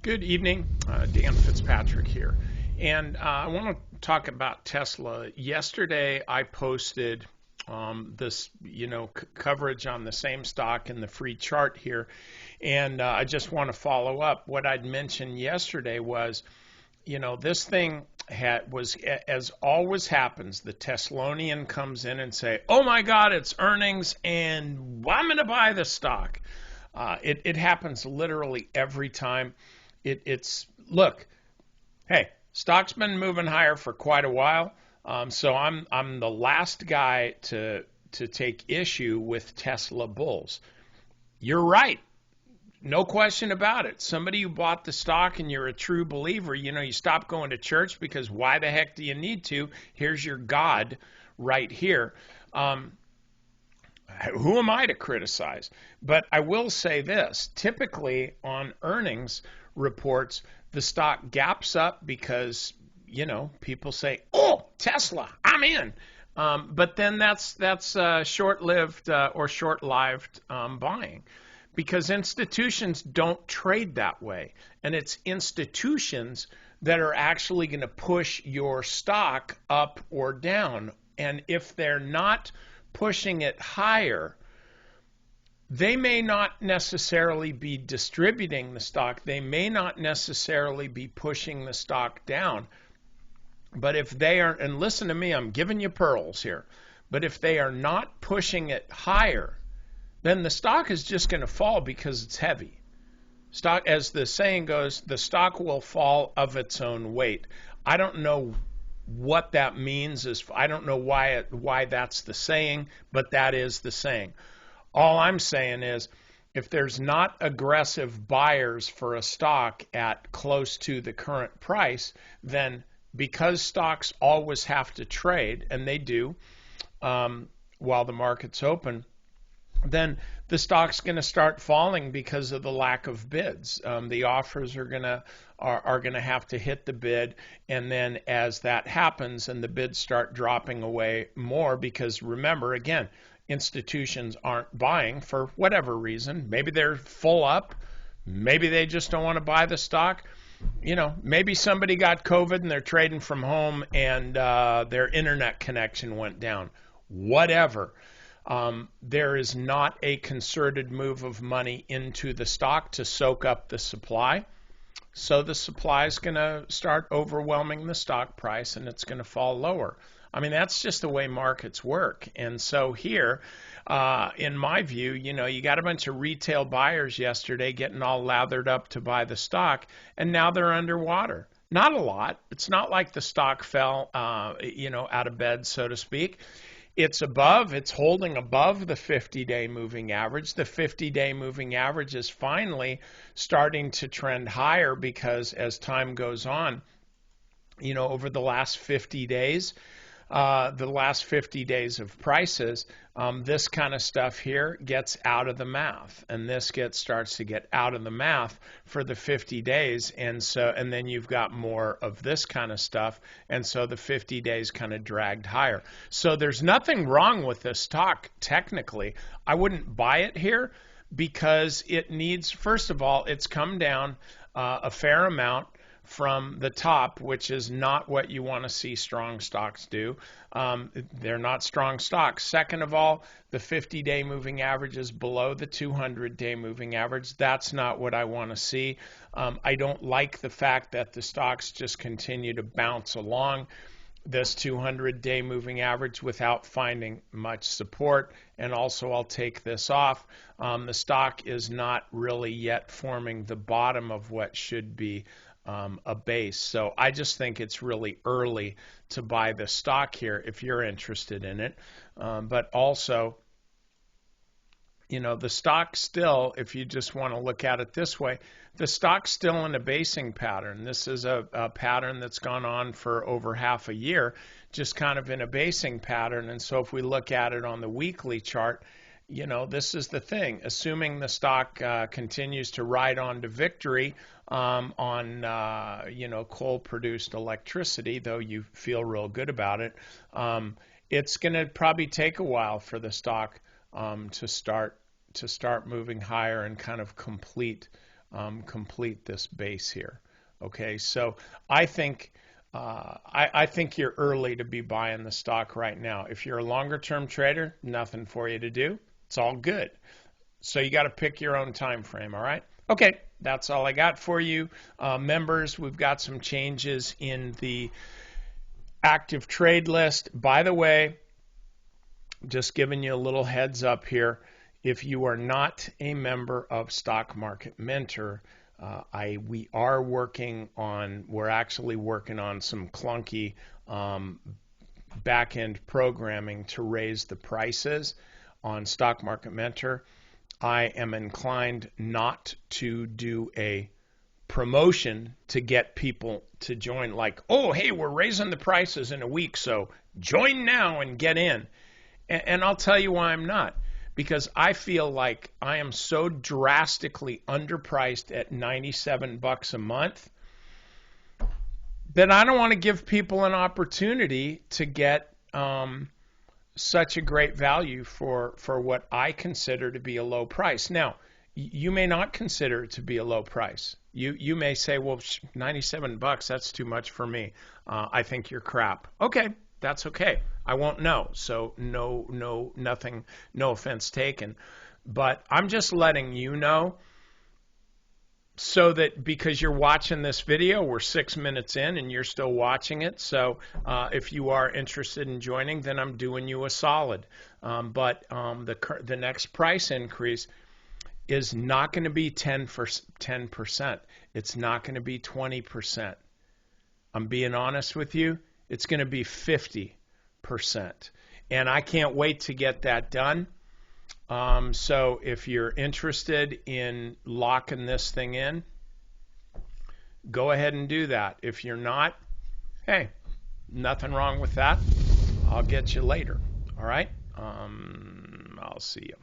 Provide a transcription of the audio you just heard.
Good evening, Dan Fitzpatrick here. And I want to talk about Tesla. Yesterday, I posted this, coverage on the same stock in the free chart here. And I just want to follow up. What I'd mentioned yesterday was, this thing was, as always happens, the Teslonian comes in and say, oh my God, it's earnings, and I'm going to buy the stock. It happens literally every time. Look, hey, stock's been moving higher for quite a while, so I'm the last guy to take issue with Tesla bulls. You're right, no question about it. Somebody who bought the stock and you're a true believer, you stop going to church because why the heck do you need to? Here's your God right here. Who am I to criticize? But I will say this: typically on earnings reports, the stock gaps up because, people say, oh, Tesla, I'm in. But then that's short-lived or short-lived buying, because institutions don't trade that way. And it's institutions that are actually going to push your stock up or down. And if they're not pushing it higher, they may not necessarily be distributing the stock. They may not necessarily be pushing the stock down. But if they are, and listen to me, I'm giving you pearls here, but if they are not pushing it higher, then the stock is just going to fall because it's heavy. Stock, as the saying goes, the stock will fall of its own weight. I don't know what that means. I don't know why that's the saying, but that is the saying. All I'm saying is, if there's not aggressive buyers for a stock at close to the current price, then because stocks always have to trade, and they do while the market's open, then the stock's going to start falling because of the lack of bids. The offers are going to have to hit the bid, and then as that happens and the bids start dropping away more, because remember, again, institutions aren't buying for whatever reason. Maybe they're full up. Maybe they just don't want to buy the stock. Maybe somebody got COVID and they're trading from home and their internet connection went down. Whatever. There is not a concerted move of money into the stock to soak up the supply. So the supply is going to start overwhelming the stock price and it's going to fall lower. I mean, that's just the way markets work. And so here, in my view, you got a bunch of retail buyers yesterday getting all lathered up to buy the stock, and now they're underwater. Not a lot. It's not like the stock fell, out of bed, so to speak. It's holding above the 50-day moving average. The 50-day moving average is finally starting to trend higher because as time goes on, over the last 50 days, of prices, this kind of stuff here gets out of the math, and this starts to get out of the math for the 50 days, and then you've got more of this kind of stuff, and so the 50 days kind of dragged higher. So there's nothing wrong with this stock technically. I wouldn't buy it here because it needs, first of all, it's come down a fair amount from the top, which is not what you want to see strong stocks do. They're not strong stocks. Second of all, the 50-day moving average is below the 200-day moving average. That's not what I want to see. I don't like the fact that the stocks just continue to bounce along this 200-day moving average without finding much support. And also, I'll take this off. The stock is not really yet forming the bottom of what should be a base. So I just think it's really early to buy the stock here if you're interested in it. But also, the stock still, if you just want to look at it this way, the stock's still in a basing pattern. This is a pattern that's gone on for over half a year, just kind of in a basing pattern. And so if we look at it on the weekly chart, this is the thing. Assuming the stock continues to ride on to victory on coal-produced electricity, though you feel real good about it, it's going to probably take a while for the stock to start moving higher and kind of complete complete this base here. Okay, so I think I think you're early to be buying the stock right now. If you're a longer term trader, nothing for you to do. It's all good. So you got to pick your own time frame, all right? Okay, that's all I got for you. Members, we've got some changes in the active trade list. By the way, just giving you a little heads up here, if you are not a member of Stock Market Mentor, we're actually working on some clunky back-end programming to raise the prices on Stock Market Mentor. I am inclined not to do a promotion to get people to join, like, oh, hey, we're raising the prices in a week, so join now and get in. And I'll tell you why I'm not. Because I feel like I am so drastically underpriced at $97 a month that I don't want to give people an opportunity to get such a great value for what I consider to be a low price. Now, you may not consider it to be a low price. You may say, well, $97, that's too much for me. I think you're crap. Okay, that's okay. I won't know. So nothing, no offense taken. But I'm just letting you know so that because you're watching this video, we're 6 minutes in and you're still watching it. So if you are interested in joining, then I'm doing you a solid. But the next price increase is not going to be 10%. It's not going to be 20%. I'm being honest with you. It's going to be 50%. And I can't wait to get that done. So if you're interested in locking this thing in, go ahead and do that. If you're not, hey, nothing wrong with that. I'll get you later. All right? I'll see you.